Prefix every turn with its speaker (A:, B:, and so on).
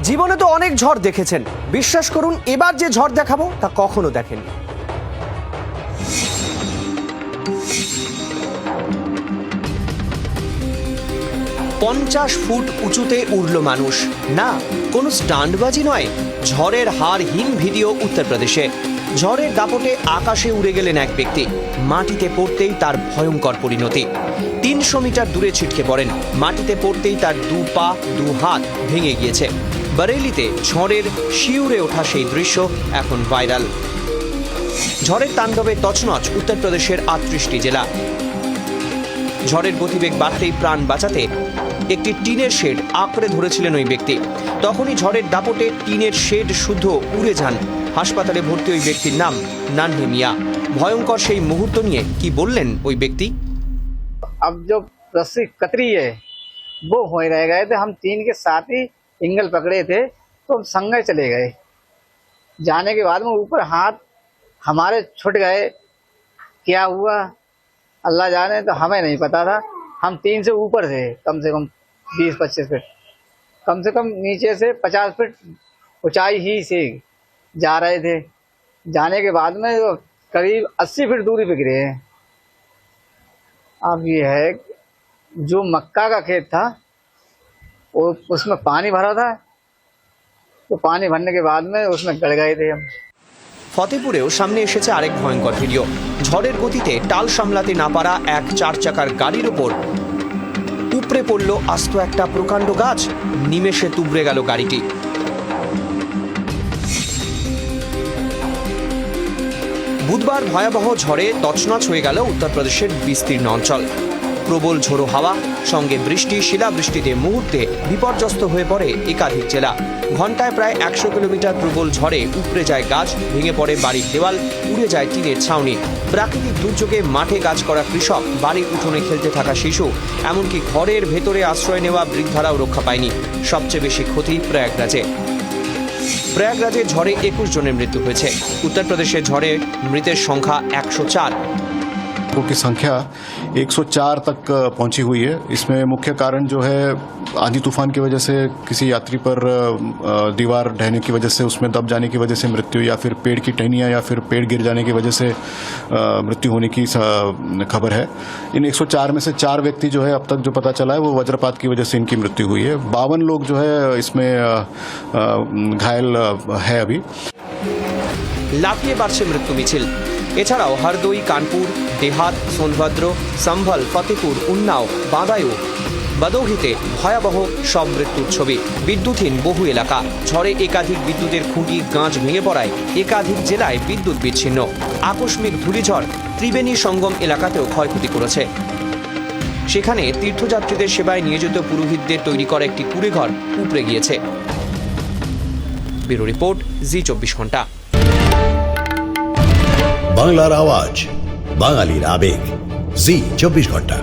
A: জীবনে তো অনেক ঝড় দেখেছেন, বিশ্বাস করুন এবার যে ঝড় দেখাবো তা কখনো দেখেননি। পঞ্চাশ ফুট উঁচুতে উড়ল মানুষ। না, কোনো স্টান্টবাজি নয়, ঝড়ের হাড়হীন ভিডিও উত্তরপ্রদেশে। ঝড়ের দাপটে আকাশে উড়ে গেলেন এক ব্যক্তি, মাটিতে পড়তেই তার ভয়ঙ্কর পরিণতি। 300 মিটার দূরে ছিটকে পড়েন, মাটিতে পড়তেই তার দু পা দু হাত ভেঙে গিয়েছে। বরেলিতে ঝড়ের শিউরে ওঠা সেই দৃশ্য এখন ভাইরাল। ঝড়ের তাণ্ডবে তছনছ উত্তরপ্রদেশের 38টি জেলা। ঝড়ের গতিবেগ বাড়তেই প্রাণ বাঁচাতে একটি টিনের শেড আঁকড়ে ধরেছিলেন ওই ব্যক্তি। তখনই ঝড়ের দাপটে টিনের শেড শুদ্ধ উড়ে যান। হাসপাতালে ভর্তি ওই ব্যক্তির নাম নানহে মিয়া। ভয়ঙ্কর সেই মুহূর্ত নিয়ে কি বললেন ওই ব্যক্তি।
B: अब जो रस्सी कतरी है वो हो रह गए थे, हम 3 के साथ ही एंगल पकड़े थे तो हम संगे चले गए। जाने के बाद में ऊपर हाथ हमारे छूट गए, क्या हुआ अल्लाह जाने, तो हमें नहीं पता था। हम 3 से ऊपर थे, कम से कम 20-25 फीट, कम से कम नीचे से 50 फीट ऊंचाई ही से जा रहे थे। जाने के बाद में करीब 80 फीट दूरी पे गिरे हैं। अब ये है जो मक्का का खेत था वो उसमें पानी भरा था, तो पानी भरने के बाद में उसमें गड़ गए थे हम।
A: ফতেপুরেও সামনে এসেছে আরেক ভয়ঙ্কর ভিডিও। ঝড়ের গতিতে টাল সামলাতে না পারা এক 4 চাকার গাড়ির ওপর উপড়ে পড়ল আস্ত একটা প্রকাণ্ড গাছ। নিমেষে তুবড়ে গেল গাড়িটি। বুধবার ভয়াবহ ঝড়ে তছনছ হয়ে গেল উত্তরপ্রদেশের বিস্তীর্ণ অঞ্চল। প্রবল ঝোড়ো হাওয়া সঙ্গে বৃষ্টি, শিলাবৃষ্টিতে মুহূর্তে বিপর্যস্ত হয়ে পড়ে একাধিক জেলা। ঘন্টায় প্রায় 100 কিলোমিটার প্রবল ঝড়ে উপড়ে যায় গাছ, ভেঙে পড়ে বাড়ির দেওয়াল, উড়ে যায় টিনের ছাউনি। প্রাকৃতিক দুর্যোগে মাঠে কাজ করা কৃষক, বাড়ির উঠোনে খেলতে থাকা শিশু, এমনকি ঘরের ভেতরে আশ্রয় নেওয়া বৃদ্ধারাও রক্ষা পায়নি। সবচেয়ে বেশি ক্ষতি প্রয়াগরাজে। প্রয়াগরাজে ঝড়ে 21 জনের মৃত্যু হয়েছে। উত্তরপ্রদেশে ঝড়ে মৃতের সংখ্যা 104।
C: की संख्या 104 तक पहुंची हुई है। इसमें मुख्य कारण जो है आंधी तूफान की वजह से किसी यात्री पर दीवार ढहने की वजह से उसमें दब जाने की वजह से मृत्यु, या फिर पेड़ की टहनियाँ या फिर पेड़ गिर जाने की वजह से मृत्यु होने की खबर है। इन 104 में से 4 व्यक्ति जो है अब तक जो पता चला है वो वज्रपात की वजह से इनकी मृत्यु हुई है। 52 लोग जो है इसमें घायल है अभी।
A: লাফিয়ে বাড়ছে মৃত্যু মিছিল। এছাড়াও হরদই, কানপুর, দেহাত, সোনভদ্র, সম্ভল, ফতেপুর, উন্নাও, বাঁদায়ু, বাদৌহিতে ভয়াবহ সব মৃত্যুর ছবি। বিদ্যুৎহীন বহু এলাকা। ঝড়ে একাধিক বিদ্যুতের খুঁটি গাছ ভেঙে পড়ায় একাধিক জেলায় বিদ্যুৎ বিচ্ছিন্ন। আকস্মিক ধূলিঝড় ত্রিবেণী সঙ্গম এলাকাতেও ক্ষয়ক্ষতি করেছে। সেখানে তীর্থযাত্রীদের সেবায় নিয়োজিত পুরোহিতদের তৈরি করা একটি কুঁড়েঘর উপড়ে গিয়েছে। ব্যুরো রিপোর্ট, জি24 ঘন্টা।
D: বাংলার আওয়াজ, বাঙালির আবেগ, জি24 ঘন্টা।